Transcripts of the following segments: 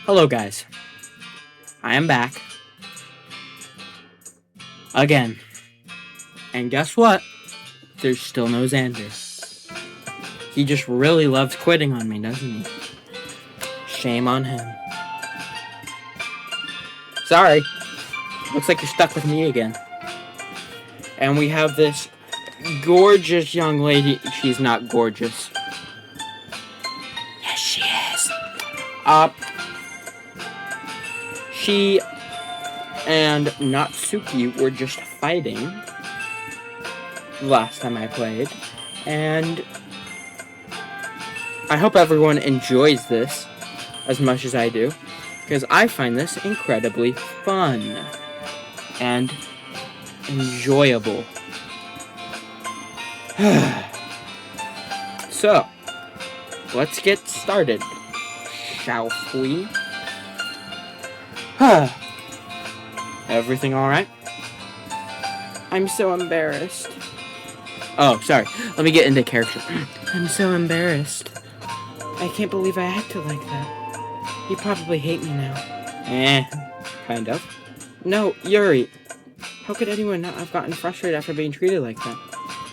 Hello, guys. I am back. Again. And guess what? There's still no Xander. He just really loves quitting on me, doesn't he? Shame on him. Sorry. Looks like you're stuck with me again. And we have this gorgeous young lady. She's not gorgeous. Yes, she is. She and Natsuki were just fighting last time I played, and I hope everyone enjoys this as much as I do, because I find this incredibly fun and enjoyable. So, let's get started, shall we? Everything alright? I'm so embarrassed. Oh, sorry. Let me get into character. I'm so embarrassed. I can't believe I acted like that. You probably hate me now. Kind of. No, Yuri. How could anyone not have gotten frustrated after being treated like that?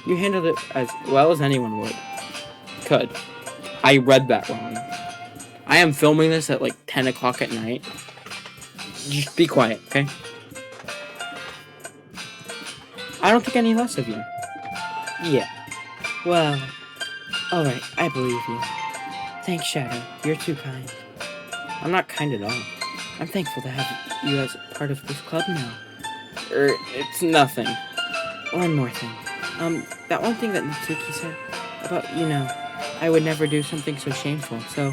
You handled it as well as anyone would. Could. I read that wrong. I am filming this at like 10 o'clock at night. Just be quiet, okay? I don't think any less of you. Yeah. Well, alright, I believe you. Thanks, Shadow. You're too kind. I'm not kind at all. I'm thankful to have you as part of this club now. It's nothing. One more thing. That one thing that Natsuki said about, I would never do something so shameful, so...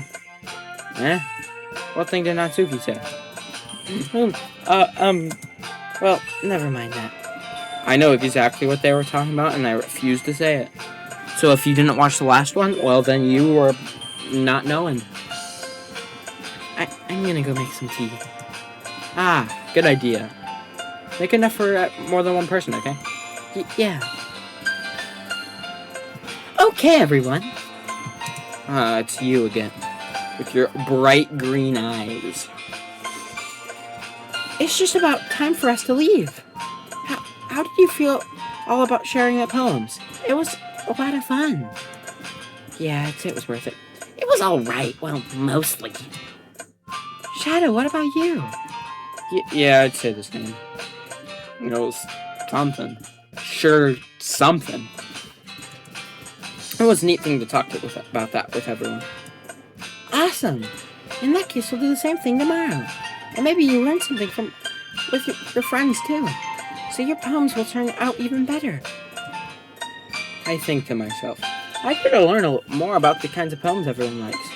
What thing did Natsuki say? Well, never mind that. I know exactly what they were talking about, and I refuse to say it. So if you didn't watch the last one, well, then you were not knowing. I'm gonna go make some tea. Good idea. Make enough for more than one person, okay? Yeah. Okay, everyone. It's you again. With your bright green eyes. It's just about time for us to leave. How did you feel all about sharing the poems? It was a lot of fun. Yeah, I'd say it was worth it. It was alright. Well, mostly. Shadow, what about you? Yeah, I'd say the same. It was something. Sure, something. It was a neat thing to talk about that with everyone. Awesome. In that case, we'll do the same thing tomorrow. And maybe you learn something with your friends, too. So your poems will turn out even better. I think to myself, I could learn more about the kinds of poems everyone likes.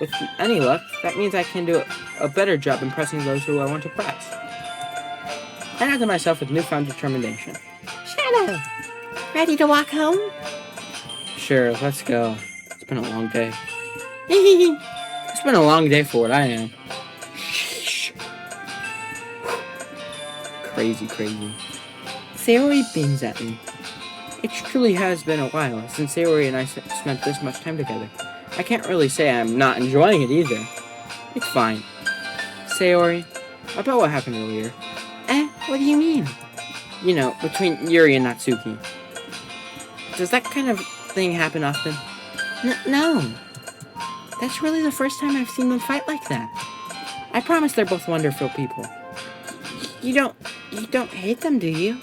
With any luck, that means I can do a better job impressing those who I want to press. I thought to myself with newfound determination. Shadow, ready to walk home? Sure, let's go. It's been a long day. It's been a long day for what I am. Sheesh. Crazy. Sayori beams at me. It truly has been a while since Sayori and I spent this much time together. I can't really say I'm not enjoying it either. It's fine. Sayori, about what happened earlier. What do you mean? Between Yuri and Natsuki. Does that kind of thing happen often? No. That's really the first time I've seen them fight like that. I promise they're both wonderful people. You don't hate them, do you?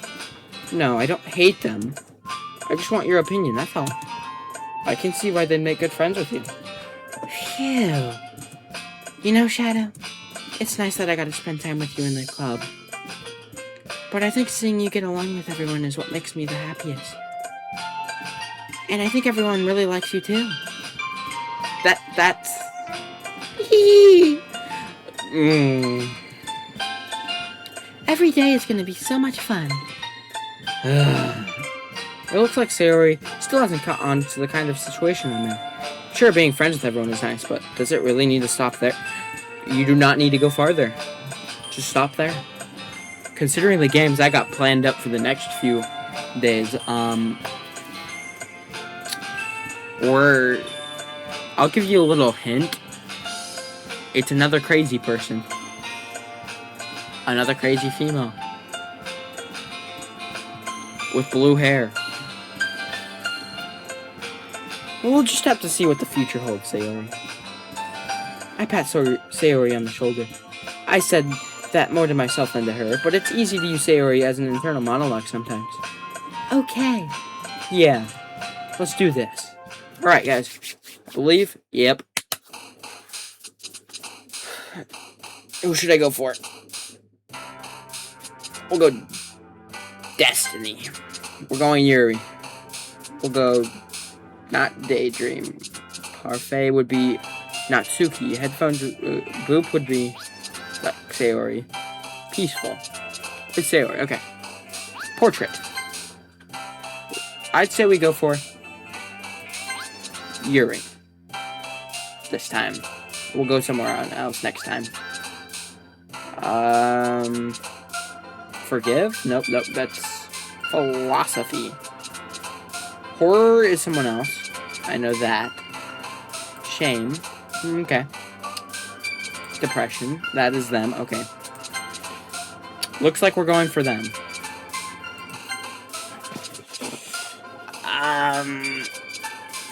No, I don't hate them. I just want your opinion, that's all. I can see why they'd make good friends with you. Phew. Shadow, it's nice that I got to spend time with you in the club. But I think seeing you get along with everyone is what makes me the happiest. And I think everyone really likes you too. That's... Every day is going to be so much fun. It looks like Sayori still hasn't caught on to the kind of situation I'm in. Sure, being friends with everyone is nice, but does it really need to stop there? You do not need to go farther. Just stop there. Considering the games I got planned up for the next few days, I'll give you a little hint. It's another crazy person. Another crazy female. With blue hair. We'll just have to see what the future holds, Sayori. I pat Sayori on the shoulder. I said that more to myself than to her, but it's easy to use Sayori as an internal monologue sometimes. Okay. Yeah. Let's do this. Alright, guys. Believe? Yep. Who should I go for? We'll go Destiny. We're going Yuri. We'll go not Daydream. Parfait would be Natsuki. Headphones Boop would be like Sayori. Peaceful. It's Sayori. Okay. Portrait. I'd say we go for Yuri. This time. We'll go somewhere else next time. Forgive? Nope, that's philosophy. Horror is someone else. I know that. Shame. Okay. Depression. That is them. Okay. Looks like we're going for them.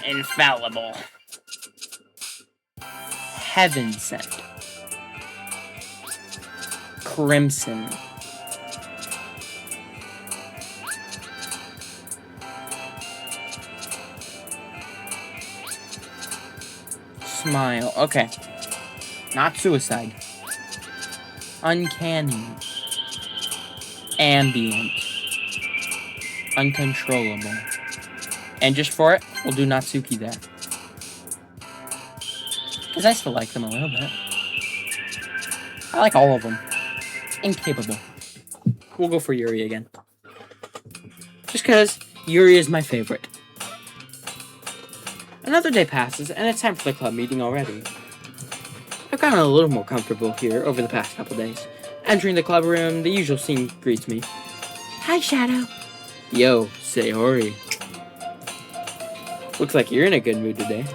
Infallible. Heaven sent. Crimson. Smile. Okay. Not suicide. Uncanny. Ambient. Uncontrollable. And just for it, we'll do Natsuki there. Because I still like them a little bit. I like all of them. Incapable. We'll go for Yuri again. Just because Yuri is my favorite. Another day passes, and it's time for the club meeting already. I've gotten a little more comfortable here over the past couple days. Entering the club room, the usual scene greets me. Hi, Shadow. Yo, Sayori. Looks like you're in a good mood today.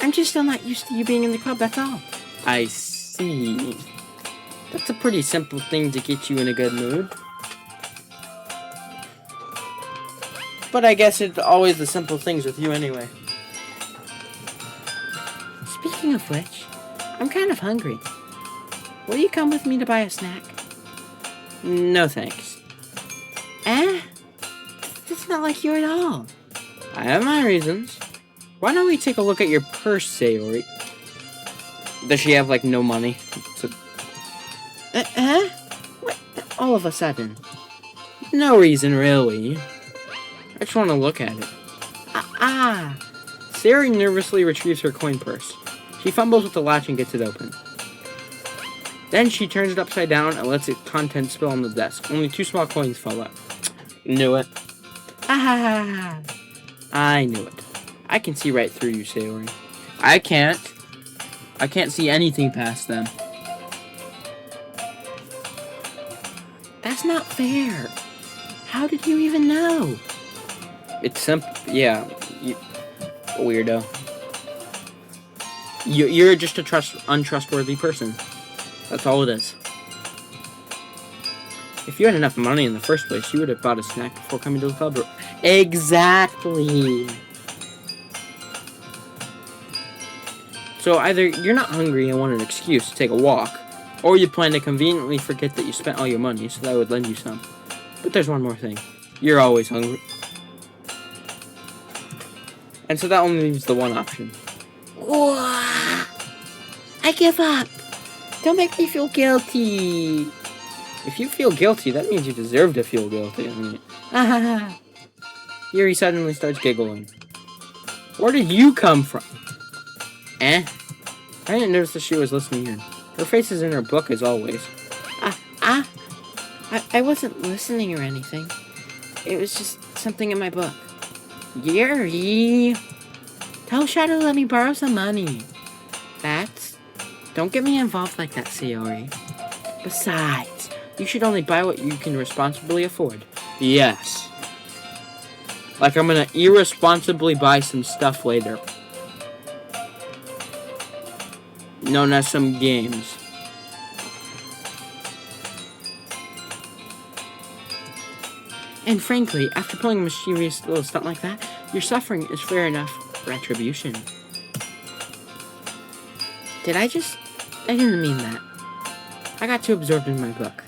I'm just still not used to you being in the club, that's all. I see. That's a pretty simple thing to get you in a good mood. But I guess it's always the simple things with you anyway. Speaking of which, I'm kind of hungry. Will you come with me to buy a snack? No thanks. That's not like you at all. I have my reasons. Why don't we take a look at your purse, Sayori? Does she have, like, no money? So... What? All of a sudden? No reason, really. I just want to look at it. Sayori nervously retrieves her coin purse. She fumbles with the latch and gets it open. Then she turns it upside down and lets its contents spill on the desk. Only 2 small coins fall out. Knew it. I knew it. I can see right through you, Sayori. I can't see anything past them. That's not fair. How did you even know? It's simple. Yeah, you weirdo. You're just a untrustworthy person. That's all it is. If you had enough money in the first place, you would have bought a snack before coming to the club. Exactly. So either you're not hungry and want an excuse to take a walk, or you plan to conveniently forget that you spent all your money, so that I would lend you some. But there's one more thing. You're always hungry. And so that only leaves the one option. I give up. Don't make me feel guilty. If you feel guilty, that means you deserve to feel guilty. Yuri suddenly starts giggling. Where did you come from? I didn't notice that she was listening in. Her face is in her book as always. I wasn't listening or anything. It was just something in my book. Yuri! Tell Shadow to let me borrow some money. Don't get me involved like that, Sayori. Besides, you should only buy what you can responsibly afford. Yes. Like I'm gonna irresponsibly buy some stuff later. known as some games. And frankly, after pulling a mischievous little stunt like that, your suffering is fair enough retribution. I didn't mean that. I got too absorbed in my book.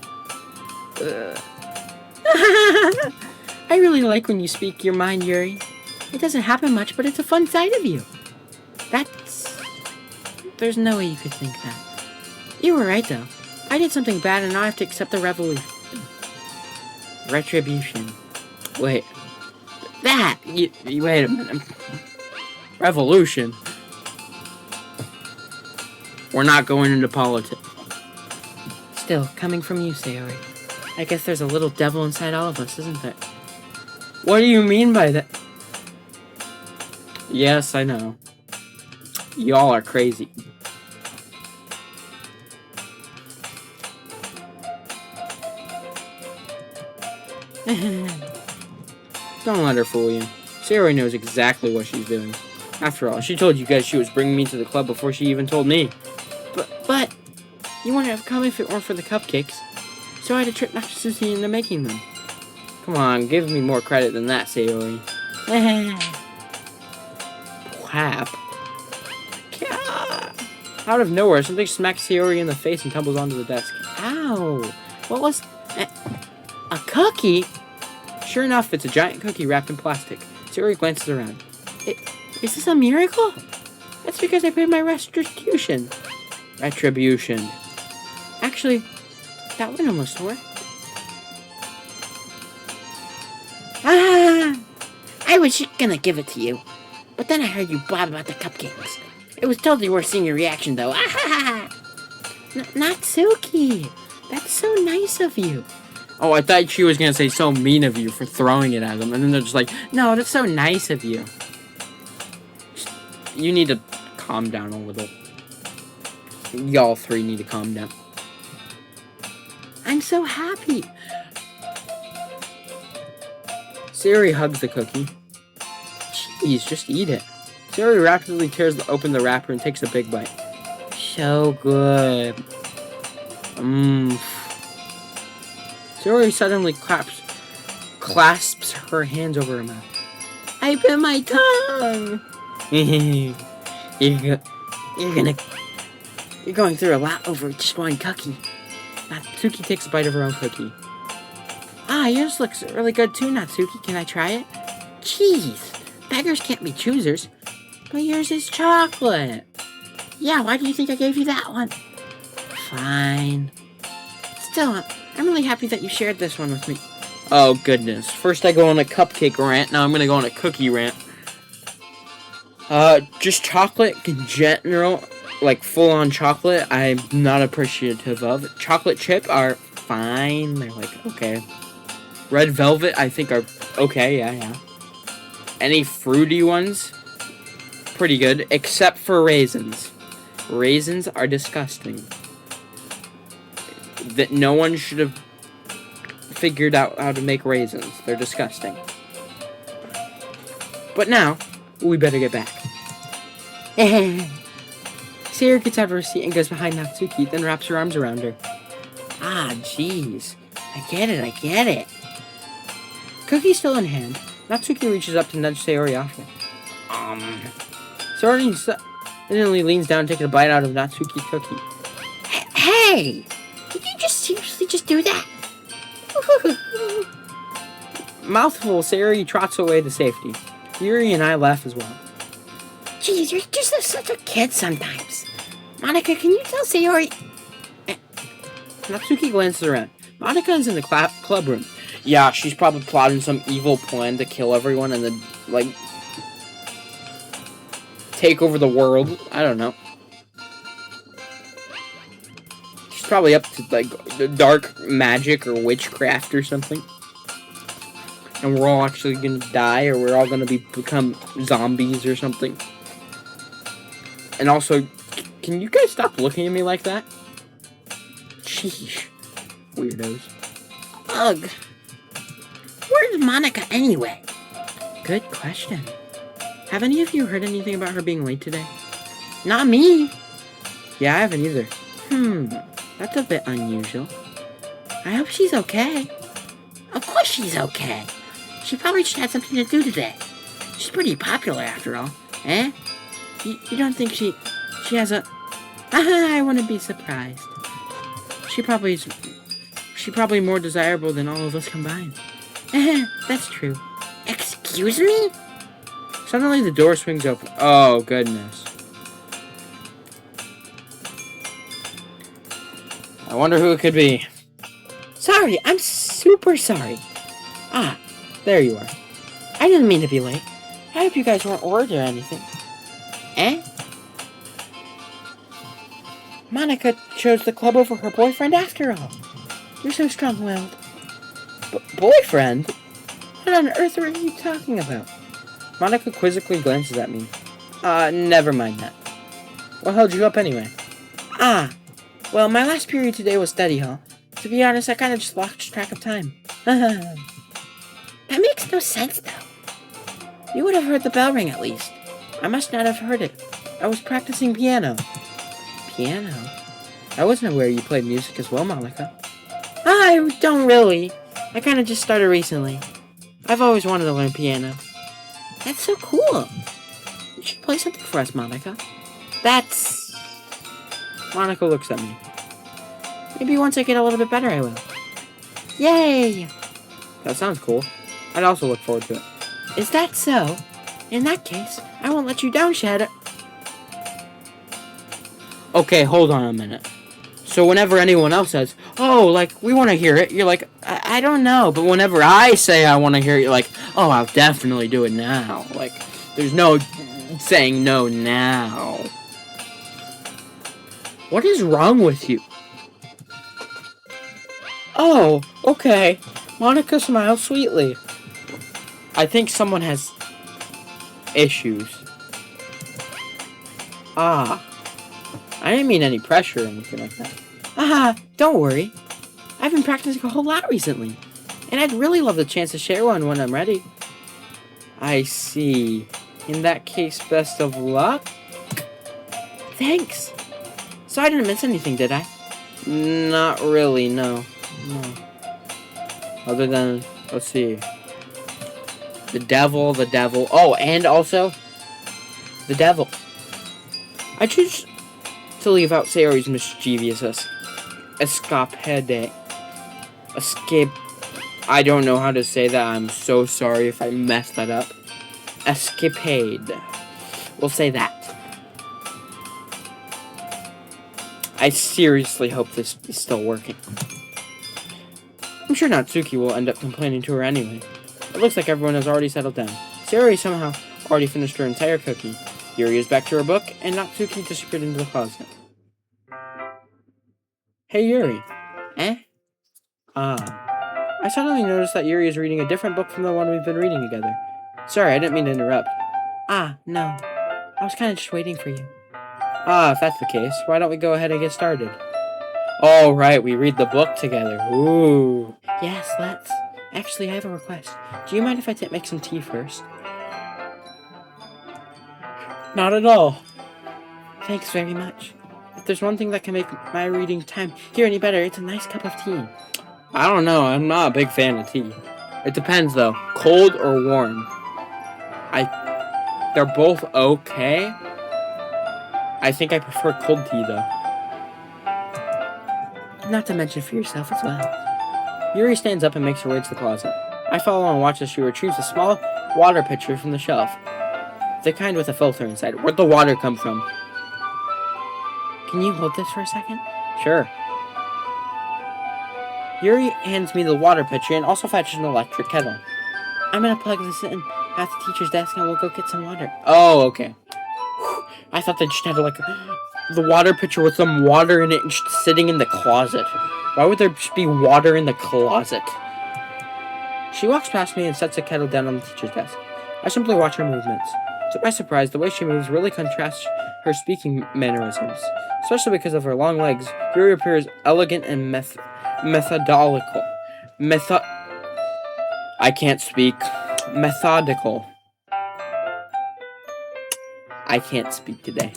I really like when you speak your mind, Yuri. It doesn't happen much, but it's a fun side of you. There's no way you could think that. You were right, though. I did something bad, and now I have to accept the retribution. Wait. Wait a minute. Revolution? We're not going into politics. Still, coming from you, Sayori. I guess there's a little devil inside all of us, isn't there? What do you mean by that? Yes, I know. Y'all are crazy. Don't let her fool you. Sayori knows exactly what she's doing. After all, she told you guys she was bringing me to the club before she even told me. But you wouldn't have come if it weren't for the cupcakes. So I had to trick Natsuki into making them. Come on, give me more credit than that, Sayori. Crap. Out of nowhere, something smacks Sayori in the face and tumbles onto the desk. Ow! What was... a cookie? Sure enough, it's a giant cookie wrapped in plastic. Sayori glances around. Is this a miracle? That's because I paid my restitution. Retribution. Actually, that one almost worked. I was just gonna give it to you. But then I heard you blab about the cupcakes. It was totally worth seeing your reaction, though. Natsuki! That's so nice of you. Oh, I thought she was gonna say so mean of you for throwing it at them. And then they're just like, no, that's so nice of you. You need to calm down a little. Y'all three need to calm down. I'm so happy. Sayori hugs the cookie. Jeez, just eat it. Sayori rapidly tears open the wrapper and takes a big bite. So good. Sayori suddenly clasps her hands over her mouth. I bit my tongue. You're going through a lot over just one cookie. Natsuki takes a bite of her own cookie. Yours looks really good too, Natsuki. Can I try it? Jeez, beggars can't be choosers. But yours is chocolate. Yeah, why do you think I gave you that one? Fine. Still, I'm really happy that you shared this one with me. Oh, goodness. First I go on a cupcake rant, now I'm gonna go on a cookie rant. Just chocolate in general, like full-on chocolate, I'm not appreciative of. Chocolate chip are fine. They're like, okay. Red velvet, I think are okay, yeah. Any fruity ones, pretty good, except for raisins. Raisins are disgusting. That no one should have figured out how to make raisins. They're disgusting. But now, we better get back. Sayori gets out of her seat and goes behind Natsuki, then wraps her arms around her. Jeez. I get it. Cookie still in hand, Natsuki reaches up to nudge Sayori off her. Sayori suddenly leans down and takes a bite out of Natsuki's cookie. Hey! Did you just seriously just do that? Mouthful, Sayori trots away to safety. Yuri and I laugh as well. Jeez, you're just such a kid sometimes. Monica, can you tell Sayori... Natsuki glances around. Monica is in the club room. Yeah, she's probably plotting some evil plan to kill everyone and then, like, take over the world. I don't know. She's probably up to, like, dark magic or witchcraft or something. And we're all actually gonna die, or we're all gonna become zombies or something. And also, can you guys stop looking at me like that? Sheesh. Weirdos. Ugh. Where's Monica anyway? Good question. Have any of you heard anything about her being late today? Not me. Yeah, I haven't either. That's a bit unusual. I hope she's okay. Of course she's okay. She probably just had something to do today. She's pretty popular after all, eh? You don't think she has a... I wouldn't be surprised. She probably more desirable than all of us combined. That's true. Excuse me? Suddenly the door swings open. Oh, goodness. I wonder who it could be. Sorry, I'm super sorry. Ah, there you are. I didn't mean to be late. I hope you guys weren't worried or anything. Eh? Monica chose the club over her boyfriend after all. You're so strong-willed. Boyfriend? What on earth are you talking about? Monica quizzically glances at me. Never mind that. What held you up anyway? Well, my last period today was study hall. To be honest, I kind of just lost track of time. That makes no sense, though. You would have heard the bell ring at least. I must not have heard it. I was practicing piano. Piano? I wasn't aware you played music as well, Monica. I don't really. I kind of just started recently. I've always wanted to learn piano. That's so cool. You should play something for us, Monica. Monica looks at me. Maybe once I get a little bit better, I will. Yay! That sounds cool. I'd also look forward to it. Is that so? In that case, I won't let you down, Shadow. Okay, hold on a minute. So whenever anyone else says, oh, like, we want to hear it, you're like, I don't know. But whenever I say I want to hear it, you're like, oh, I'll definitely do it now. Like, there's no saying no now. What is wrong with you? Oh, okay. Monica smiles sweetly. I think someone has issues. I didn't mean any pressure or anything like that. Don't worry. I've been practicing a whole lot recently, and I'd really love the chance to share one when I'm ready. I see. In that case, best of luck? Thanks. So I didn't miss anything, did I? Not really, no. Other than, let's see. The devil. Oh, and also, the devil. I choose to leave out Sayori's mischievous escapade. I don't know how to say that. I'm so sorry if I messed that up. Escapade. We'll say that. I seriously hope this is still working. I'm sure Natsuki will end up complaining to her anyway. It looks like everyone has already settled down. Sayori somehow already finished her entire cookie. Yuri is back to her book, and Natsuki disappeared into the closet. Hey, Yuri. Eh? I suddenly noticed that Yuri is reading a different book from the one we've been reading together. Sorry, I didn't mean to interrupt. No. I was kind of just waiting for you. If that's the case, why don't we go ahead and get started? Oh, right, we read the book together. Ooh. Yes, let's. Actually, I have a request. Do you mind if I make some tea first? Not at all. Thanks very much. If there's one thing that can make my reading time here any better, it's a nice cup of tea. I don't know. I'm not a big fan of tea. It depends, though. Cold or warm. They're both okay. I think I prefer cold tea, though. Not to mention for yourself as well. Yuri stands up and makes her way to the closet. I follow and watch as she retrieves a small water pitcher from the shelf. The kind with a filter inside. Where'd the water come from? Can you hold this for a second? Sure. Yuri hands me the water pitcher and also fetches an electric kettle. I'm gonna plug this in at the teacher's desk and we'll go get some water. Oh, okay. I thought they just had the water pitcher with some water in it and just sitting in the closet. Why would there just be water in the closet? She walks past me and sets the kettle down on the teacher's desk. I simply watch her movements. To my surprise, the way she moves really contrasts her speaking mannerisms. Especially because of her long legs, Yuri appears elegant and methodical. I can't speak. Methodical. I can't speak today.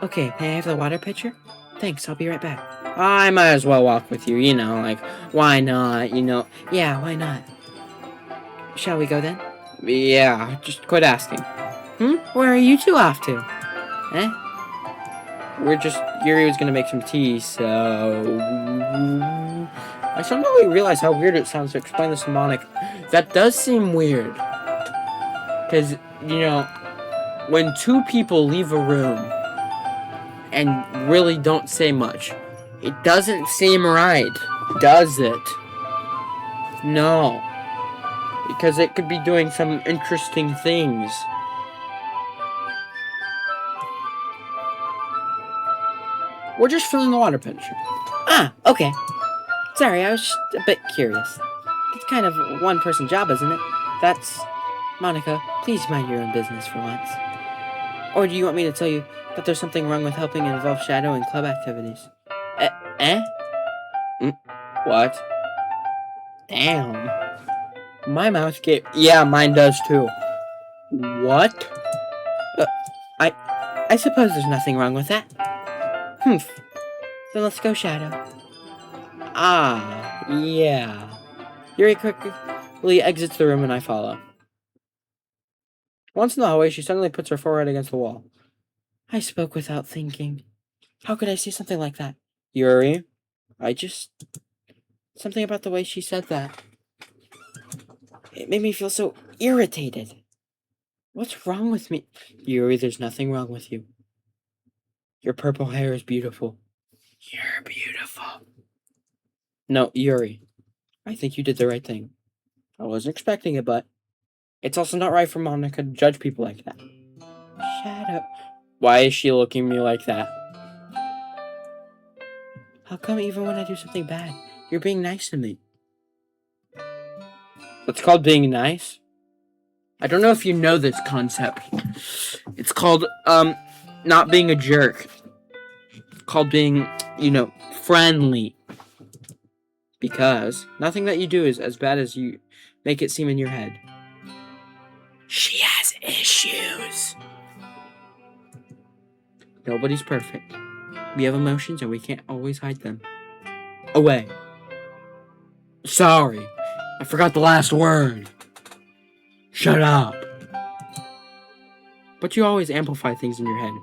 Okay, may I have the water pitcher? Thanks, I'll be right back. I might as well walk with you, like, why not? Yeah, why not? Shall we go then? Yeah, just quit asking. Where are you two off to? Eh? Yuri was gonna make some tea, so... I suddenly realized how weird it sounds to explain this to Monica. That does seem weird. Because, when two people leave a room and really don't say much, it doesn't seem right, does it? No. Because it could be doing some interesting things. We're just filling the water pitcher. Ah, okay. Sorry, I was just a bit curious. It's kind of a one-person job, isn't it? That's... Monica, please mind your own business for once. Or do you want me to tell you that there's something wrong with helping involve Shadow in club activities? What? Damn. My mouth gave... Yeah, mine does too. What? I suppose there's nothing wrong with that. Then let's go, Shadow. Ah, yeah. Yuri quickly exits the room and I follow. Once in the hallway, she suddenly puts her forehead against the wall. I spoke without thinking. How could I say something like that? Yuri, something about the way she said that. It made me feel so irritated. What's wrong with me? Yuri, there's nothing wrong with you. Your purple hair is beautiful. You're beautiful. No, Yuri, I think you did the right thing. I wasn't expecting it, but it's also not right for Monica to judge people like that. Shut up. Why is she looking at me like that? How come even when I do something bad, you're being nice to me? It's called being nice? I don't know if you know this concept. It's called, not being a jerk. It's called being, friendly. Because nothing that you do is as bad as you make it seem in your head. She has issues. Nobody's perfect. We have emotions and we can't always hide them away. Sorry, I forgot the last word. Shut up. But you always amplify things in your head.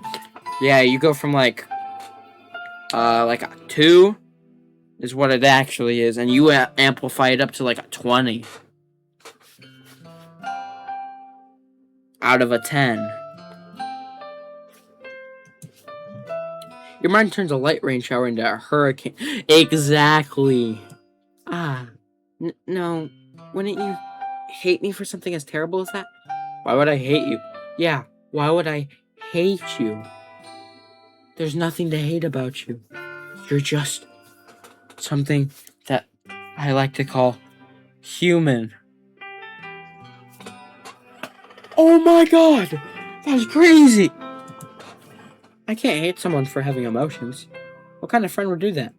Yeah, you go from like a 2 is what it actually is, and you amplify it up to like a 20 out of a 10. Your mind turns a light rain shower into a hurricane. Exactly. No. Wouldn't you hate me for something as terrible as that? Why would I hate you? Yeah, why would I hate you? There's nothing to hate about you. You're just something that I like to call human. Oh my god! That's crazy! I can't hate someone for having emotions. What kind of friend would do that?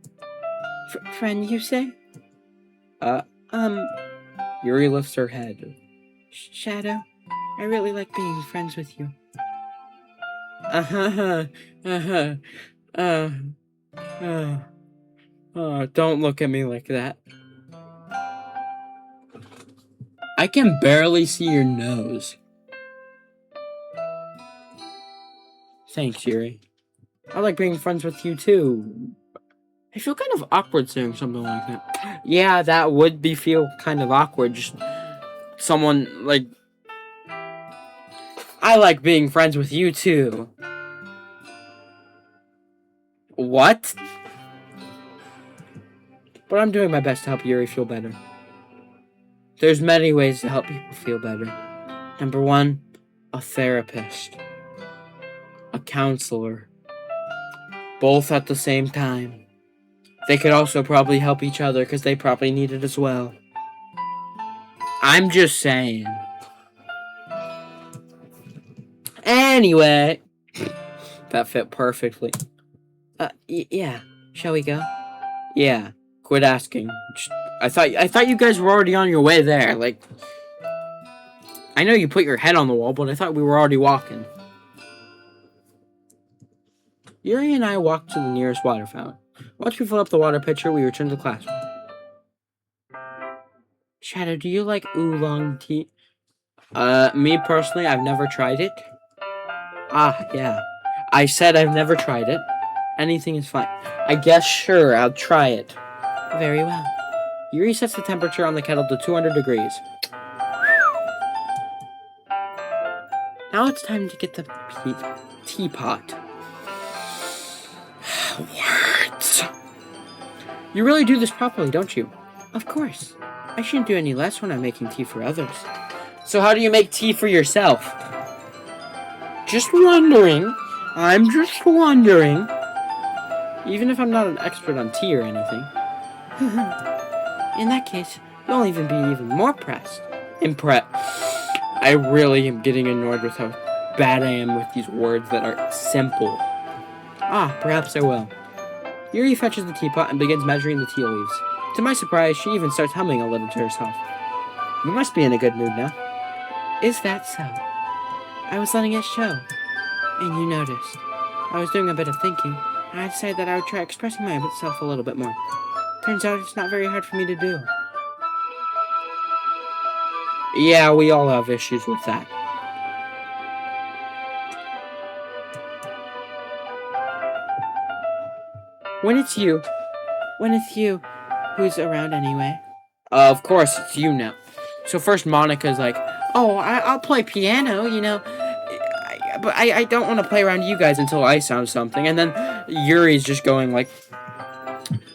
Friend, you say? Yuri lifts her head. Shadow, I really like being friends with you. Don't look at me like that. I can barely see your nose. Thanks, Yuri. I like being friends with you, too. I feel kind of awkward saying something like that. Yeah, that would feel kind of awkward. Just someone, like... I like being friends with you, too. What? But I'm doing my best to help Yuri feel better. There's many ways to help people feel better. Number 1, a therapist. A counselor. Both at the same time. They could also probably help each other because they probably need it as well. I'm just saying. Anyway. That fit perfectly. Yeah. Shall we go? Yeah. Quit asking. I thought you guys were already on your way there. Like, I know you put your head on the wall, but I thought we were already walking. Yuri and I walked to the nearest water fountain. Once we filled up the water pitcher, we returned to the classroom. Shadow, do you like oolong tea? Me personally, I've never tried it. Ah, yeah. I said I've never tried it. Anything is fine. I guess sure, I'll try it. Very well. Yuri sets the temperature on the kettle to 200 degrees. Now it's time to get the teapot. What? You really do this properly, don't you? Of course. I shouldn't do any less when I'm making tea for others. So how do you make tea for yourself? Just wondering. I'm just wondering. Even if I'm not an expert on tea or anything. In that case, you'll even be even more impressed. I really am getting annoyed with how bad I am with these words that are simple. Ah, perhaps I will. Yuri fetches the teapot and begins measuring the tea leaves. To my surprise, she even starts humming a little to herself. You must be in a good mood now. Is that so? I was letting it show. And you noticed. I was doing a bit of thinking, and I decided that I would try expressing myself a little bit more. Turns out it's not very hard for me to do. Yeah, we all have issues with that. When it's you who's around anyway. Of course, it's you now. So first Monica's like, oh, I'll play piano, you know. But I don't want to play around you guys until I sound something. And then Yuri's just going like,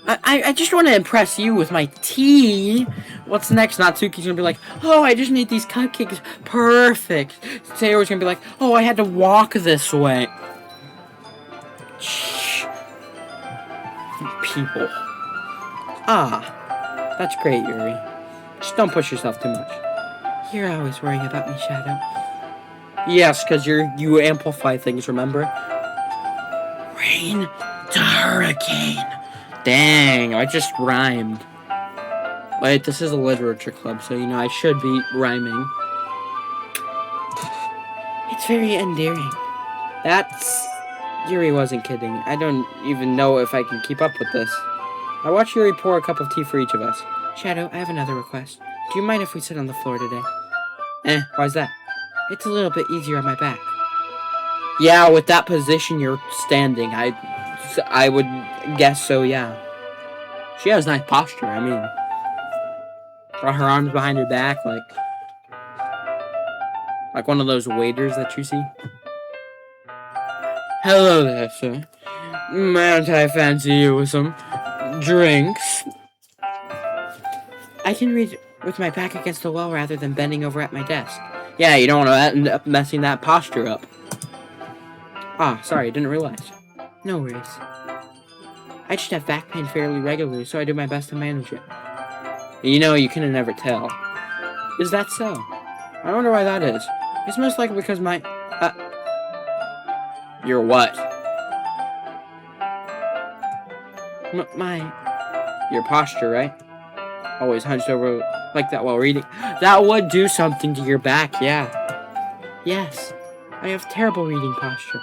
I just want to impress you with my tea. What's next? Natsuki's gonna be like, oh, I just made these cupcakes perfect. Taylor's gonna be like, oh, I had to walk this way. Shh. People. Ah, that's great, Yuri. Just don't push yourself too much. You're always worrying about me, Shadow. Yes, because you amplify things, remember? Rain to hurricane. Dang, I just rhymed. Wait, this is a literature club, so you know I should be rhyming. It's very endearing. Yuri wasn't kidding. I don't even know if I can keep up with this. I watched Yuri pour a cup of tea for each of us. Shadow, I have another request. Do you mind if we sit on the floor today? Why's that? It's a little bit easier on my back. Yeah, with that position you're standing, I would guess so, yeah. She has nice posture, I mean. Got her arms behind her back, like one of those waiters that you see. Hello there, sir. Mayn't I fancy you with some drinks? I can read with my back against the wall rather than bending over at my desk. Yeah, you don't want to end up messing that posture up. Ah, sorry, I didn't realize. No worries. I just have back pain fairly regularly, so I do my best to manage it. You know, you can never tell. Is that so? I wonder why that is. It's most likely because my... Your what? Your posture, right? Always hunched over like that while reading. That would do something to your back, yeah. Yes, I have terrible reading posture.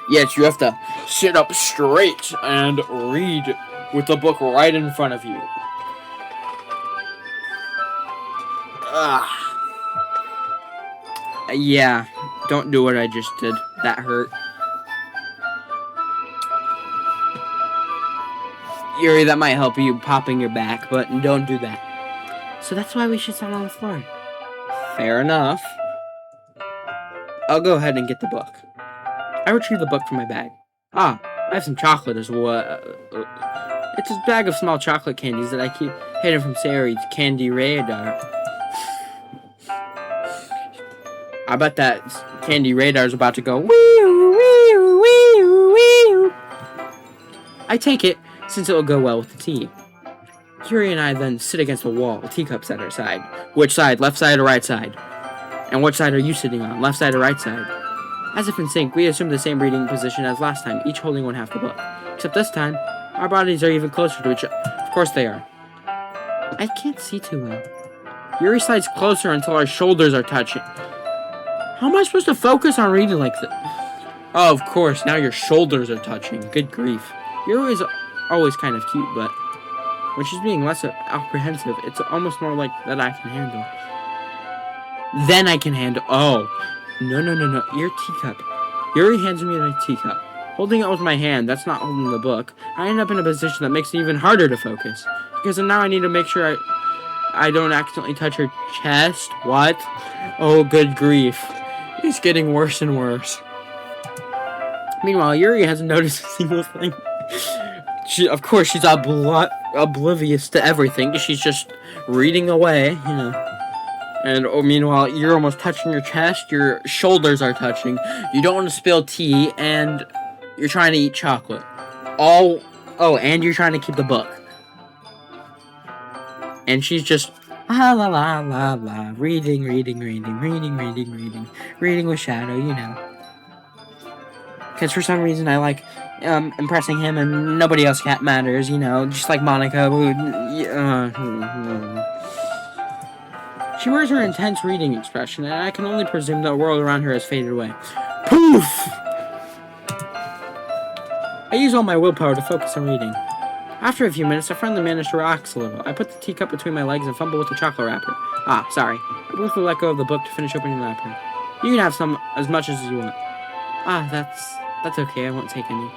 Yes, you have to sit up straight and read with the book right in front of you. Yeah, don't do what I just did. That hurt. Yuri, that might help you popping your back, but don't do that. So that's why we should sit on the floor. Fair enough. I'll go ahead and get the book. I retrieve the book from my bag. Ah, I have some chocolate as well. It's a bag of small chocolate candies that I keep hidden from Sari's candy radar. I bet that candy radar is about to go wee-oo, wee-oo, wee-oo, wee-oo. I take it, since it will go well with the tea. Yuri and I then sit against the wall with teacups at our side. Which side? Left side or right side? And which side are you sitting on? Left side or right side? As if in sync, we assume the same reading position as last time, each holding one half the book. Except this time, our bodies are even closer to each other. Of course they are. I can't see too well. Yuri slides closer until our shoulders are touching. How am I supposed to focus on reading like this? Oh, of course, now your shoulders are touching. Good grief. You're always kind of cute, but when she's being less apprehensive, it's almost more like that I can handle. Then I can handle. Oh. No. Your teacup. Yuri hands me the teacup. Holding it with my hand, that's not holding the book. I end up in a position that makes it even harder to focus. Because now I need to make sure I don't accidentally touch her chest. What? Oh, good grief. It's getting worse and worse. Meanwhile, Yuri hasn't noticed a single thing. Of course, she's oblivious to everything. She's just reading away, you know. And meanwhile, you're almost touching your chest. Your shoulders are touching. You don't want to spill tea, and you're trying to eat chocolate. Oh, and you're trying to keep the book. And she's just la la la la la, reading with Shadow, you know. Because for some reason I like impressing him, and nobody else matters, you know. Just like Monica, who she wears her intense reading expression, and I can only presume the world around her has faded away. Poof! I use all my willpower to focus on reading. After a few minutes, I finally managed to relax a little. I put the teacup between my legs and fumble with the chocolate wrapper. Ah, sorry. I briefly let go of the book to finish opening the wrapper. You can have some as much as you want. Ah, that's okay. I won't take any.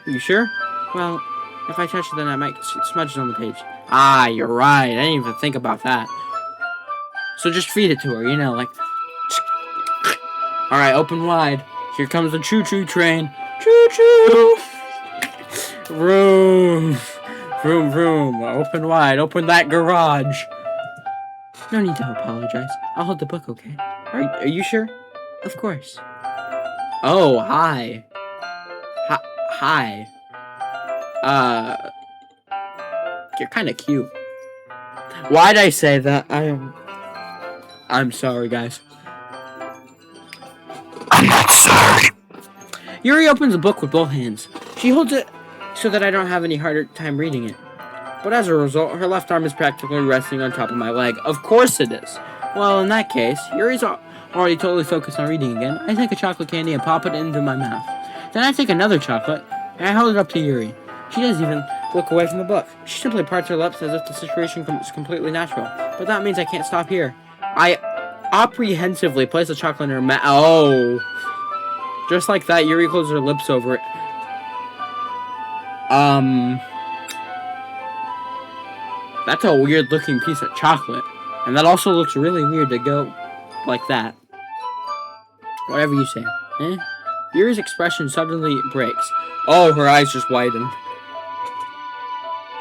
You sure? Well, if I touch it, then I might smudge it on the page. Ah, you're right. I didn't even think about that. So just feed it to her, you know, like... Alright, open wide. Here comes the choo-choo train. Choo-choo! Vroom! Vroom, vroom. Open wide. Open that garage. No need to apologize. I'll hold the book, okay? Are you sure? Of course. Oh, hi. Hi. You're kind of cute. Why'd I say that? I'm sorry, guys. I'm not sorry. Yuri opens the book with both hands. She holds it so that I don't have any harder time reading it. But as a result, her left arm is practically resting on top of my leg. Of course it is. Well, in that case, Yuri's already totally focused on reading again. I take a chocolate candy and pop it into my mouth. Then I take another chocolate, and I hold it up to Yuri. She doesn't even look away from the book. She simply parts her lips as if the situation is completely natural. But that means I can't stop here. I apprehensively place the chocolate in her mouth. Oh. Just like that, Yuri closes her lips over it. That's a weird looking piece of chocolate. And that also looks really weird to go like that. Whatever you say. Yuri's expression suddenly breaks. Oh, her eyes just widen.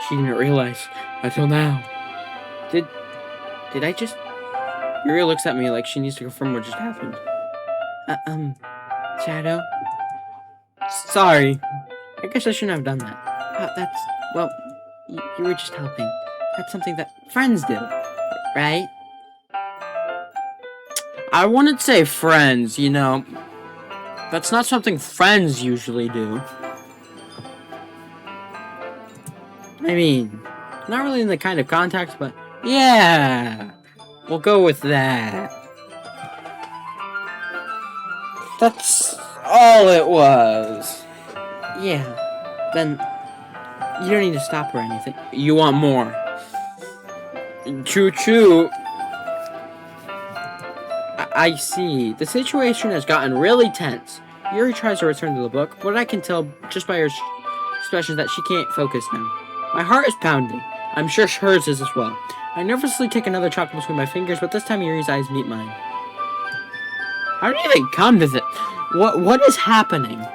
She didn't realize until now. Did I just... Yuri looks at me like she needs to confirm what just happened. Shadow? Sorry. I guess I shouldn't have done that. Well, you were just helping. That's something that friends do, right? I wouldn't say friends, you know. That's not something friends usually do. I mean, not really in the kind of context, but yeah. We'll go with that. That's all it was. Yeah. Then you don't need to stop or anything. You want more. Choo-choo. I see. The situation has gotten really tense. Yuri tries to return to the book, but I can tell just by her expression that she can't focus now. My heart is pounding. I'm sure hers is as well. I nervously take another chocolate between my fingers, but this time Yuri's eyes meet mine. How did you even come to this? What is happening?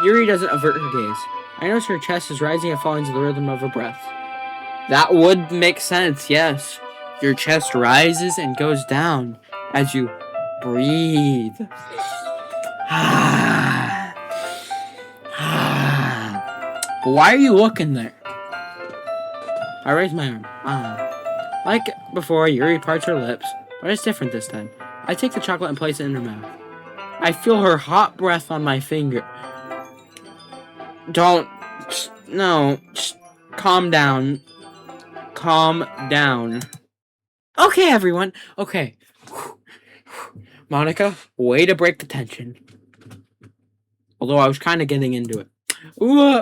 Yuri doesn't avert her gaze. I notice her chest is rising and falling to the rhythm of her breath. That would make sense, yes. Your chest rises and goes down as you breathe. But why are you looking there? I raise my arm. Like before, Yuri parts her lips, but it's different this time. I take the chocolate and place it in her mouth. I feel her hot breath on my finger. No, calm down. Calm down. Okay, everyone. Okay. Monica, way to break the tension. Although I was kind of getting into it. Ooh,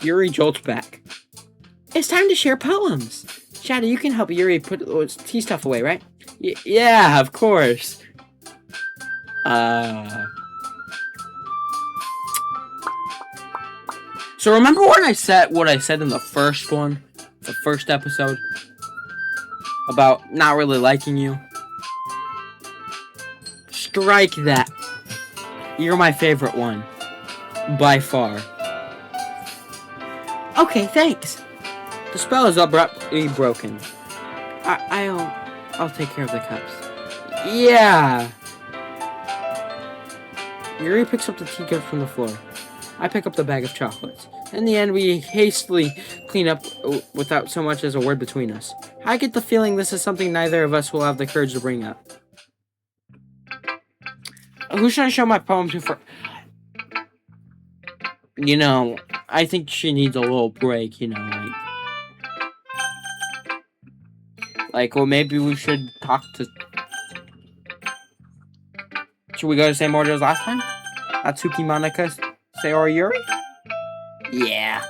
Yuri jolts back. It's time to share poems. Shadow, you can help Yuri put tea stuff away, right? Yeah, of course. So remember when I said what I said in the first one? The first episode? About not really liking you? Strike that. You're my favorite one. By far. Okay, thanks. The spell is abruptly broken. I'll take care of the cups. Yeah. Yuri picks up the teacup from the floor. I pick up the bag of chocolates. In the end, we hastily clean up without so much as a word between us. I get the feeling this is something neither of us will have the courage to bring up. Who should I show my poem to first? You know, I think she needs a little break, you know, well, maybe we should talk to... Should we go to the same order as last time? Natsuki, Monica, Sayori, Yuri? Yeah.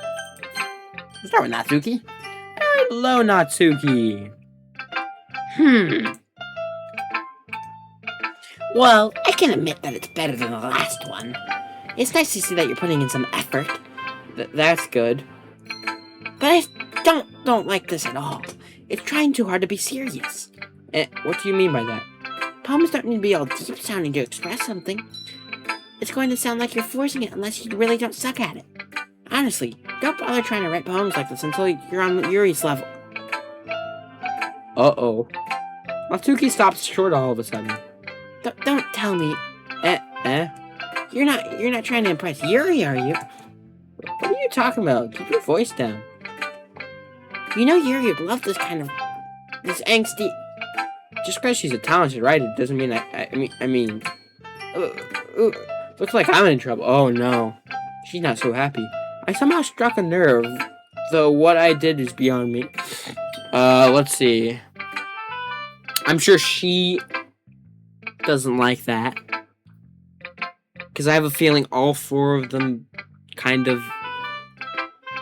Let's start with Natsuki. Hello, Natsuki. Well, I can admit that it's better than the last one. It's nice to see that you're putting in some effort. That's good. But I don't like this at all. It's trying too hard to be serious. What do you mean by that? Poems don't need to be all deep sounding to express something. It's going to sound like you're forcing it unless you really don't suck at it. Honestly, don't bother trying to write poems like this until you're on Yuri's level. Uh-oh. Natsuki stops short all of a sudden. Don't tell me. You're not trying to impress Yuri, are you? What are you talking about? Keep your voice down. You know Yuri would love this angsty... Just because she's a talented writer doesn't mean looks like I'm in trouble. Oh no. She's not so happy. I somehow struck a nerve, though what I did is beyond me. Let's see. I'm sure she doesn't like that. Because I have a feeling all four of them kind of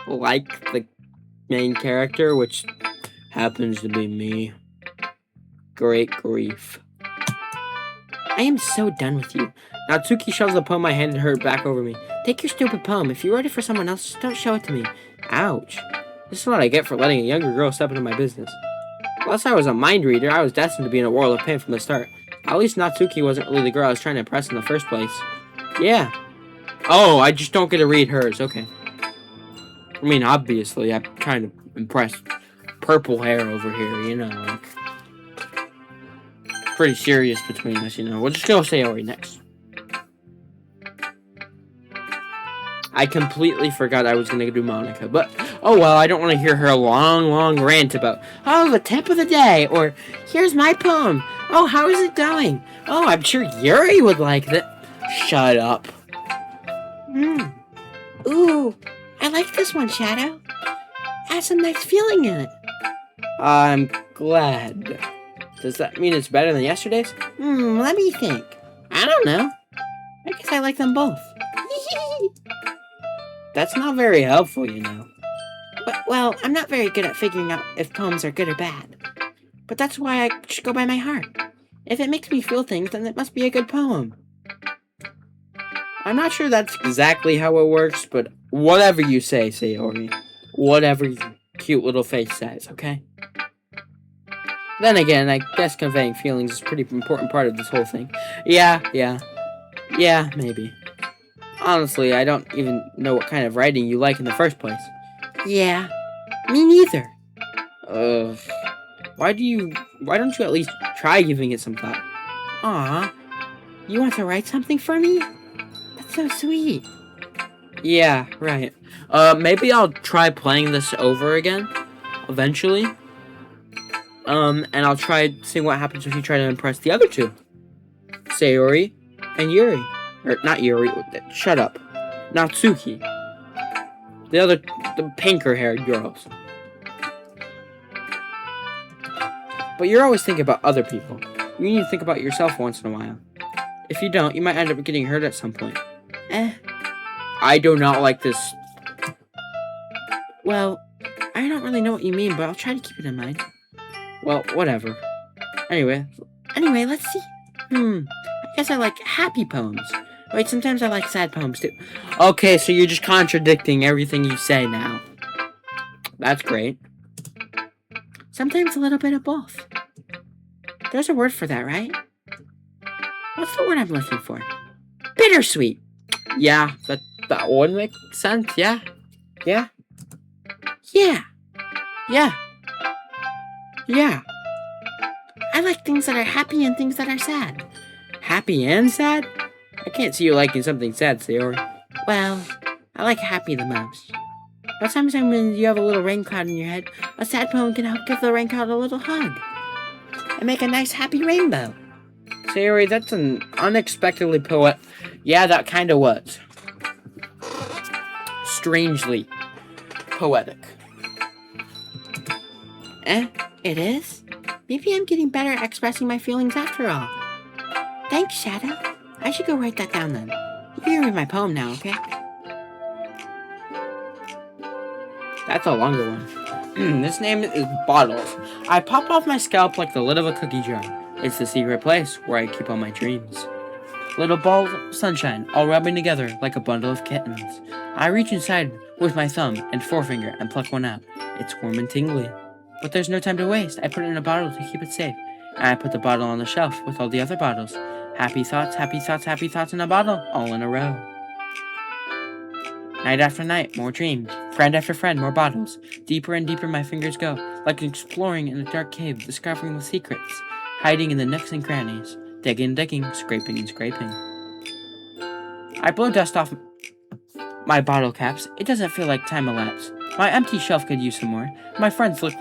like the main character, which happens to be me. Great grief. I am so done with you. Natsuki shoves the poem I handed her back over me. Take your stupid poem. If you wrote it for someone else, just don't show it to me. Ouch. This is what I get for letting a younger girl step into my business. Unless I was a mind reader, I was destined to be in a world of pain from the start. At least Natsuki wasn't really the girl I was trying to impress in the first place. Yeah. Oh, I just don't get to read hers. Okay. I mean, obviously, I'm trying to impress purple hair over here, you know, like... Pretty serious between us, you know. We'll just go Sayori next. I completely forgot I was going to do Monica, but... Oh, well, I don't want to hear her long rant about... Oh, the tip of the day, or... Here's my poem. Oh, how is it going? Oh, I'm sure Yuri would like that. Shut up. Ooh, I like this one, Shadow. Has some nice feeling in it. I'm glad. Does that mean it's better than yesterday's? Let me think. I don't know. I guess I like them both. That's not very helpful, you know. Well, I'm not very good at figuring out if poems are good or bad. But that's why I should go by my heart. If it makes me feel things, then it must be a good poem. I'm not sure that's exactly how it works, but whatever you say, Sayori. Whatever your cute little face says, okay? Then again, I guess conveying feelings is a pretty important part of this whole thing. Yeah, maybe. Honestly, I don't even know what kind of writing you like in the first place. Yeah, me neither. Why don't you at least try giving it some thought? Aw, you want to write something for me? That's so sweet. Yeah, right. Maybe I'll try playing this over again, eventually. And I'll try seeing what happens if you try to impress the other two. Sayori and Yuri. Or, not Yuri, shut up. Natsuki. The pinker-haired girls. But you're always thinking about other people. You need to think about yourself once in a while. If you don't, you might end up getting hurt at some point. I do not like this. Well, I don't really know what you mean, but I'll try to keep it in mind. Well, whatever. Anyway, let's see. I guess I like happy poems. Wait, sometimes I like sad poems too. Okay, so you're just contradicting everything you say now. That's great. Sometimes a little bit of both. There's a word for that, right? What's the word I'm looking for? Bittersweet. Yeah, that would make sense, yeah. Yeah. Yeah. Yeah. Yeah. I like things that are happy and things that are sad. Happy and sad? I can't see you liking something sad, Sayori. Well, I like happy the most. But sometimes when you have a little rain cloud in your head, a sad poem can help give the rain cloud a little hug. And make a nice happy rainbow. Sayori, that's an unexpectedly poet. Yeah, that kind of was. Strangely poetic. It is? Maybe I'm getting better at expressing my feelings after all. Thanks, Shadow. I should go write that down then. You can read my poem now, okay? That's a longer one. This name is Bottles. I pop off my scalp like the lid of a cookie jar. It's the secret place where I keep all my dreams. Little balls of sunshine, all rubbing together like a bundle of kittens. I reach inside with my thumb and forefinger and pluck one out. It's warm and tingly. But there's no time to waste. I put it in a bottle to keep it safe. And I put the bottle on the shelf with all the other bottles. Happy thoughts, happy thoughts, happy thoughts in a bottle, all in a row. Night after night, more dreams. Friend after friend, more bottles. Deeper and deeper my fingers go, like exploring in a dark cave, discovering the secrets, hiding in the nooks and crannies. Digging, digging, scraping and scraping. I blow dust off my bottle caps. It doesn't feel like time elapsed. My empty shelf could use some more. My friends look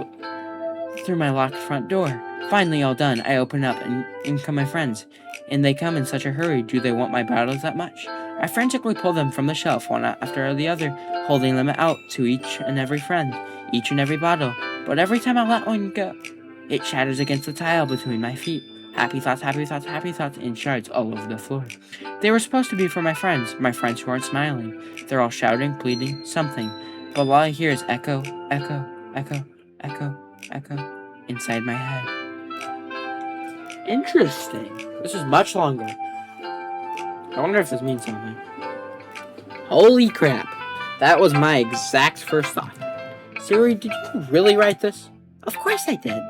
through my locked front door. Finally all done, I open up and in come my friends. And they come in such a hurry. Do they want my bottles that much? I frantically pull them from the shelf, one after the other, holding them out to each and every friend, each and every bottle. But every time I let one go, it shatters against the tile between my feet. Happy thoughts, happy thoughts, happy thoughts in shards all over the floor. They were supposed to be for my friends who aren't smiling. They're all shouting, pleading, something. But all I hear is echo, echo, echo, echo, echo inside my head. Interesting. This is much longer. I wonder if this means something. Holy crap. That was my exact first thought. Siri, did you really write this? Of course I did.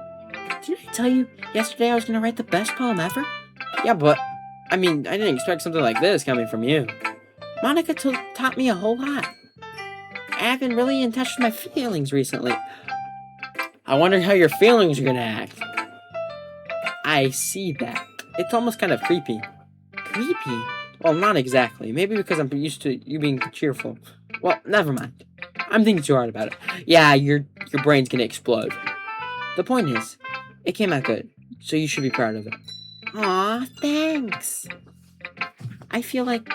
Didn't I tell you yesterday I was going to write the best poem ever? Yeah, but, I didn't expect something like this coming from you. Monica taught me a whole lot. I've been really in touch with my feelings recently. I wonder how your feelings are going to act. I see that. It's almost kind of creepy. Creepy? Well, not exactly. Maybe because I'm used to you being cheerful. Well, never mind. I'm thinking too hard about it. Yeah, your brain's going to explode. The point is, it came out good, so you should be proud of it. Aw, thanks. I feel like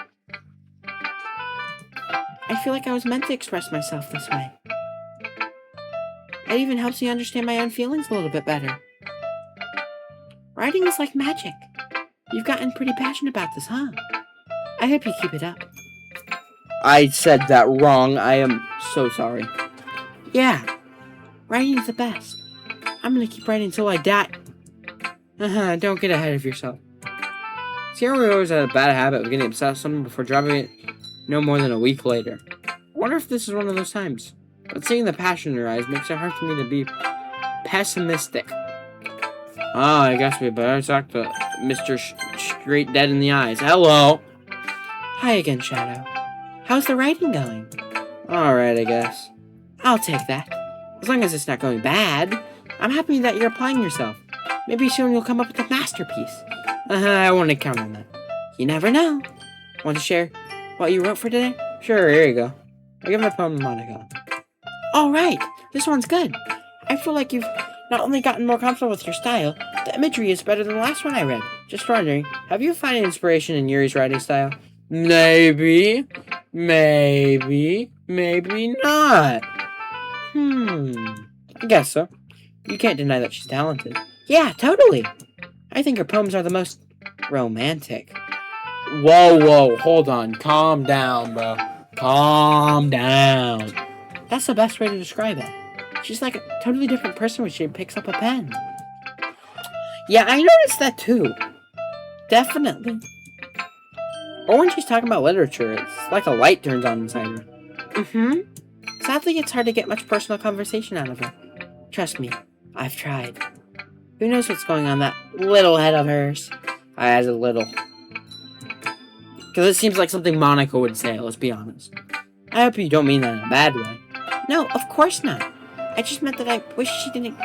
I was meant to express myself this way. It even helps me understand my own feelings a little bit better. Writing is like magic. You've gotten pretty passionate about this, huh? I hope you keep it up. I said that wrong. I am so sorry. Yeah, writing is the best. I'm gonna keep writing until I die. Don't get ahead of yourself. Sierra always had a bad habit of getting obsessed with something before dropping it no more than a week later. I wonder if this is one of those times. But seeing the passion in her eyes makes it hard for me to be pessimistic. I guess we better talk to Mr. Straight Dead in the Eyes. Hello! Hi again, Shadow. How's the writing going? Alright, I guess. I'll take that. As long as it's not going bad. I'm happy that you're applying yourself. Maybe soon you'll come up with a masterpiece. I won't count on that. You never know. Want to share what you wrote for today? Sure, here you go. I'll give my poem to Monica. Alright, this one's good. I feel like you've not only gotten more comfortable with your style, the imagery is better than the last one I read. Just wondering, have you found inspiration in Yuri's writing style? Maybe not. I guess so. You can't deny that she's talented. Yeah, totally. I think her poems are the most romantic. Whoa, hold on. Calm down, bro. Calm down. That's the best way to describe it. She's like a totally different person when she picks up a pen. Yeah, I noticed that too. Definitely. Or when she's talking about literature, it's like a light turns on inside her. Mm-hmm. Sadly, it's hard to get much personal conversation out of her. Trust me, I've tried. Who knows what's going on in that little head of hers? As a little. Because it seems like something Monica would say, let's be honest. I hope you don't mean that in a bad way. No, of course not. I just meant that I wish she didn't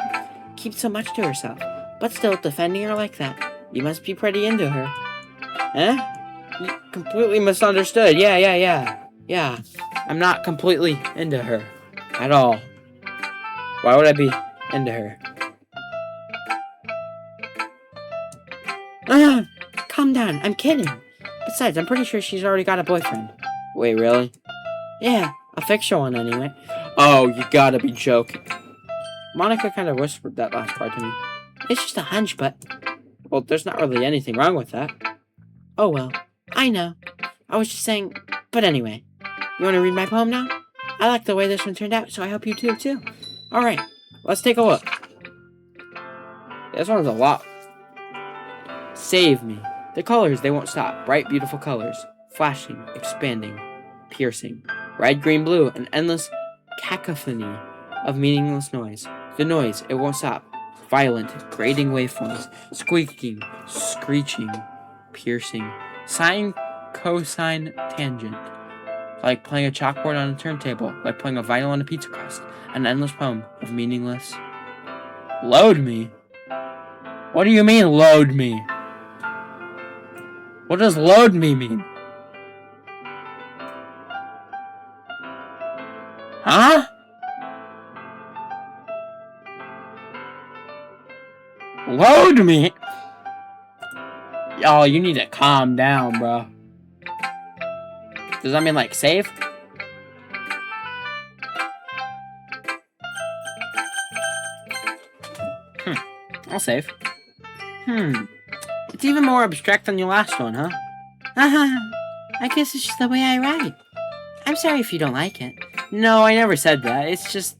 keep so much to herself. But still, defending her like that, you must be pretty into her. Eh? You completely misunderstood. Yeah. I'm not completely into her. At all. Why would I be into her? Calm down. I'm kidding. Besides, I'm pretty sure she's already got a boyfriend. Wait, really? Yeah, a fictional one anyway. Oh, you gotta be joking. Monica kind of whispered that last part to me. It's just a hunch, but... Well, there's not really anything wrong with that. Oh well, I know. I was just saying... But anyway, you want to read my poem now? I like the way this one turned out, so I hope you do too. Alright, let's take a look. This one's a lot. Save me. The colors, they won't stop. Bright, beautiful colors. Flashing, expanding, piercing. Red, green, blue. An endless cacophony of meaningless noise. The noise, it won't stop. Violent, grating waveforms. Squeaking, screeching, piercing. Sine, cosine, tangent. Like playing a chalkboard on a turntable. Like playing a vinyl on a pizza crust. An endless poem of meaningless... Load me? What do you mean, load me? What does load me mean? Huh? Load me? Y'all, you need to calm down, bro. Does that mean, like, save? I'll save. It's even more abstract than your last one, huh? I guess it's just the way I write. I'm sorry if you don't like it. No, I never said that. It's just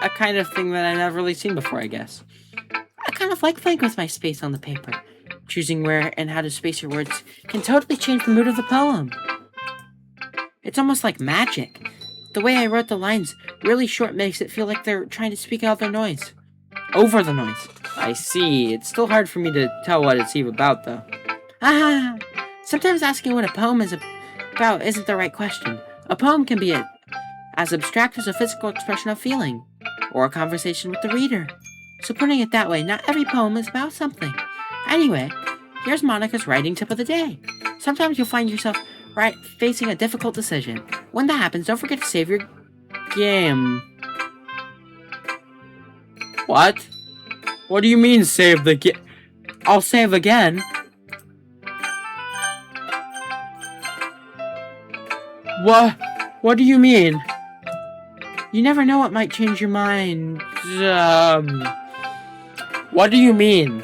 a kind of thing that I've never really seen before, I guess. I kind of like playing with my space on the paper. Choosing where and how to space your words can totally change the mood of the poem. It's almost like magic. The way I wrote the lines really short makes it feel like they're trying to speak out their noise. Over the noise. I see. It's still hard for me to tell what it's even about, though. Sometimes asking what a poem is about isn't the right question. A poem can be as abstract as a physical expression of feeling, or a conversation with the reader. So putting it that way, not every poem is about something. Anyway, here's Monica's writing tip of the day. Sometimes you'll find yourself facing a difficult decision. When that happens, don't forget to save your game. What? What do you mean save the game? I'll save again. What do you mean? You never know what might change your mind. What do you mean?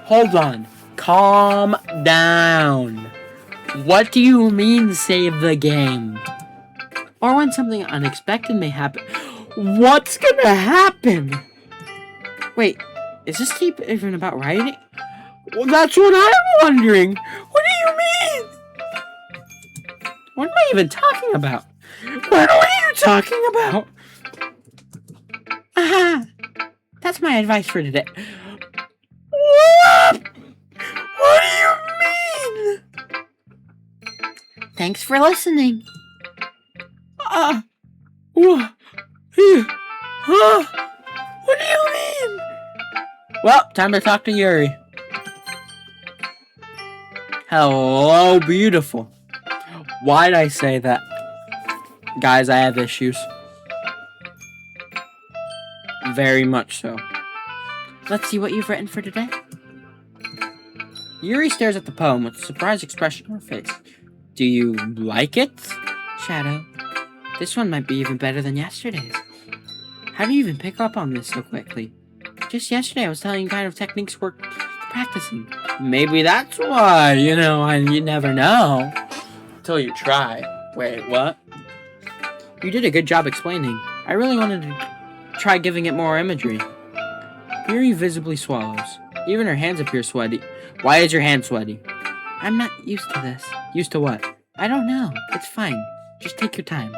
Hold on. Calm down. What do you mean save the game? Or when something unexpected may happen. What's gonna happen? Wait, is this tape even about writing? Well, that's what I'm wondering. What do you mean? What am I even talking about? What are you talking about? That's my advice for today. What? What do you mean? Thanks for listening. What do you mean? Well, time to talk to Yuri. Hello, beautiful. Why'd I say that? Guys, I have issues. Very much so. Let's see what you've written for today. Yuri stares at the poem with a surprised expression on her face. Do you like it? Shadow, this one might be even better than yesterday's. How do you even pick up on this so quickly? Just yesterday I was telling you kind of techniques we're practicing. Maybe that's why, and you never know. Until you try. Wait, what? You did a good job explaining. I really wanted to try giving it more imagery. Yuri visibly swallows. Even her hands appear sweaty. Why is your hand sweaty? I'm not used to this. Used to what? I don't know. It's fine. Just take your time.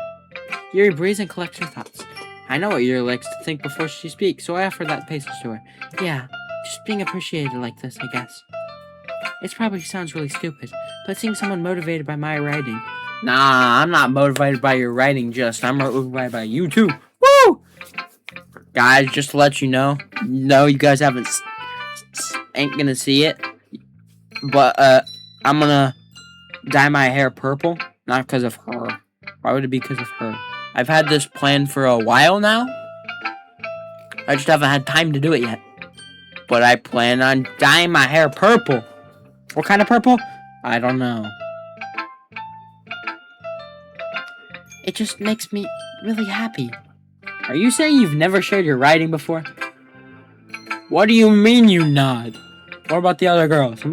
Yuri breathes and collects her thoughts. I know what Yuri likes to think before she speaks, so I offer that passage to her. Yeah, just being appreciated like this, I guess. It probably sounds really stupid, but seeing someone motivated by my writing... Nah, I'm not motivated by your writing, I'm motivated by you too. Woo! Guys, just to let you know, you guys ain't gonna see it, but, I'm gonna dye my hair purple, not because of her. Why would it be because of her? I've had this plan for a while now. I just haven't had time to do it yet. But I plan on dyeing my hair purple. What kind of purple? I don't know. It just makes me really happy. Are you saying you've never shared your writing before? What do you mean you nod? What about the other girls?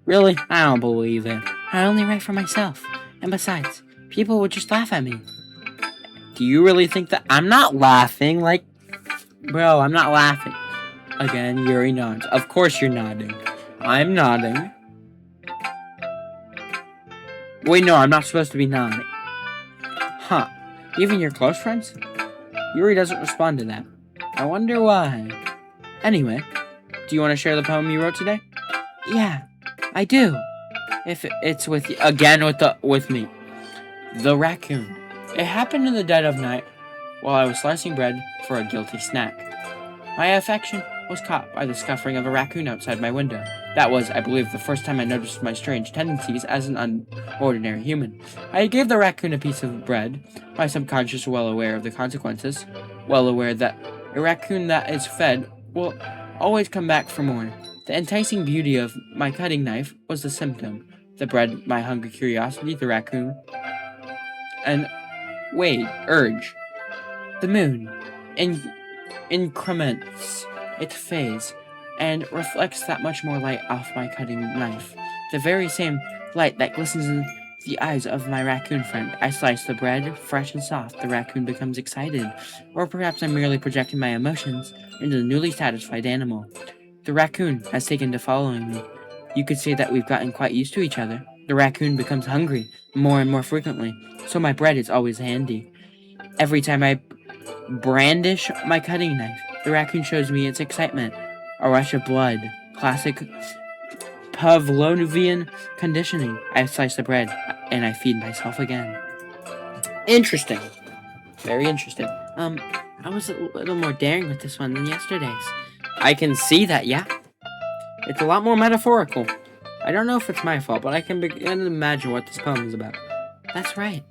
Really? I don't believe it. I only write for myself. And besides, people would just laugh at me. Do you really think that I'm not laughing? Bro, I'm not laughing. Again, Yuri nods. Of course you're nodding. I'm nodding. Wait, no, I'm not supposed to be nodding. Huh. Even your close friends? Yuri doesn't respond to that. I wonder why. Anyway, do you want to share the poem you wrote today? Yeah, I do. If it's with you, again with me. The Raccoon. It happened in the dead of night while I was slicing bread for a guilty snack. My affection was caught by the scuffling of a raccoon outside my window. That was, I believe, the first time I noticed my strange tendencies as an ordinary human. I gave the raccoon a piece of bread, my subconscious well aware of the consequences, well aware that a raccoon that is fed will always come back for more. The enticing beauty of my cutting knife was the symptom. The bread, my hungry curiosity, the raccoon, and urge. The moon increments its phase and reflects that much more light off my cutting knife. The very same light that glistens in the eyes of my raccoon friend. I slice the bread, fresh and soft. The raccoon becomes excited. Or perhaps I'm merely projecting my emotions into the newly satisfied animal. The raccoon has taken to following me. You could say that we've gotten quite used to each other. The raccoon becomes hungry more and more frequently, so my bread is always handy. Every time I brandish my cutting knife, the raccoon shows me its excitement. A rush of blood. Classic Pavlovian conditioning. I slice the bread, and I feed myself again. Interesting. Very interesting. I was a little more daring with this one than yesterday's. I can see that, yeah. It's a lot more metaphorical. I don't know if it's my fault, but I can begin to imagine what this poem is about. That's right.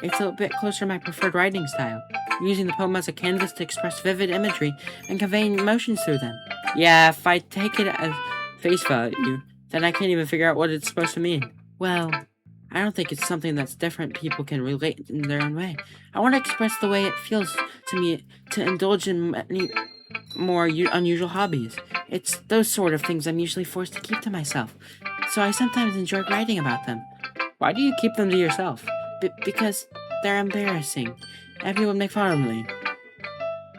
It's a bit closer to my preferred writing style, using the poem as a canvas to express vivid imagery and conveying emotions through them. Yeah, if I take it as face value, then I can't even figure out what it's supposed to mean. Well, I don't think it's something that's different people can relate in their own way. I want to express the way it feels to me to indulge in many more unusual hobbies. It's those sort of things I'm usually forced to keep to myself, so I sometimes enjoy writing about them. Why do you keep them to yourself? Because they're embarrassing, and people make fun of me.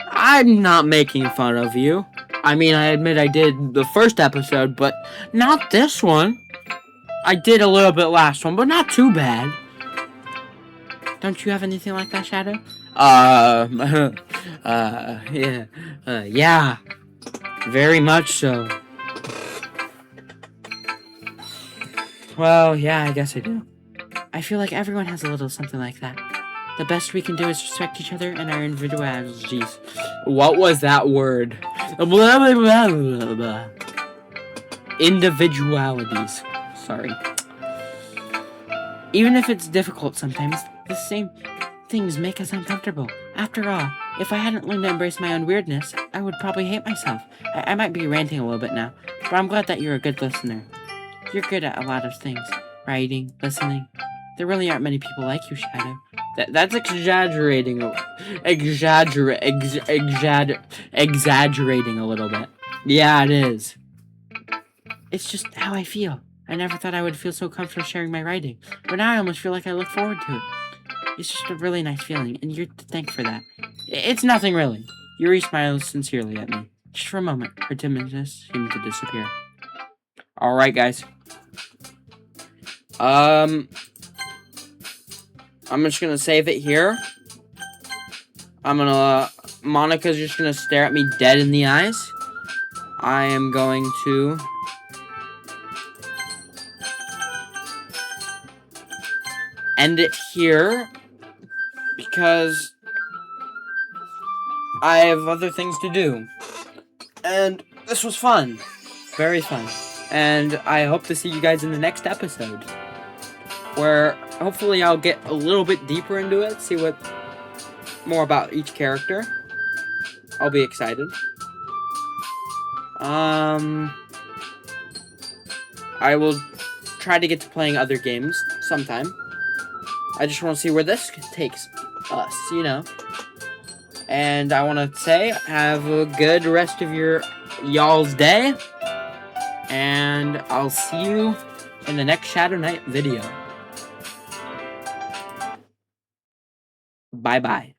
I'm not making fun of you. I mean, I admit I did the first episode, but not this one. I did a little bit last one, but not too bad. Don't you have anything like that, Shadow? Yeah. Very much so. Well, yeah, I guess I do. I feel like everyone has a little something like that. The best we can do is respect each other and our individualities. What was that word? Blah, blah, blah, blah, blah. Individualities. Sorry. Even if it's difficult sometimes, the same things make us uncomfortable. After all, if I hadn't learned to embrace my own weirdness, I would probably hate myself. I might be ranting a little bit now, but I'm glad that you're a good listener. You're good at a lot of things. Writing, listening. There really aren't many people like you, Shadow. That's exaggerating. Exaggerating a little bit. Yeah, it is. It's just how I feel. I never thought I would feel so comfortable sharing my writing, but now I almost feel like I look forward to it. It's just a really nice feeling, and you're to thank for that. It's nothing really. Yuri smiles sincerely at me. Just for a moment, her timidness seemed to disappear. Alright, guys. I'm just gonna save it here. Monica's just gonna stare at me dead in the eyes. I am going to end it here because I have other things to do. And this was fun. Very fun. And I hope to see you guys in the next episode, where hopefully I'll get a little bit deeper into it, see what more about each character. I'll be excited. I will try to get to playing other games sometime. I just want to see where this takes us, you know. And I want to say, have a good rest of y'all's day. And I'll see you in the next Shadow Knight video. Bye-bye.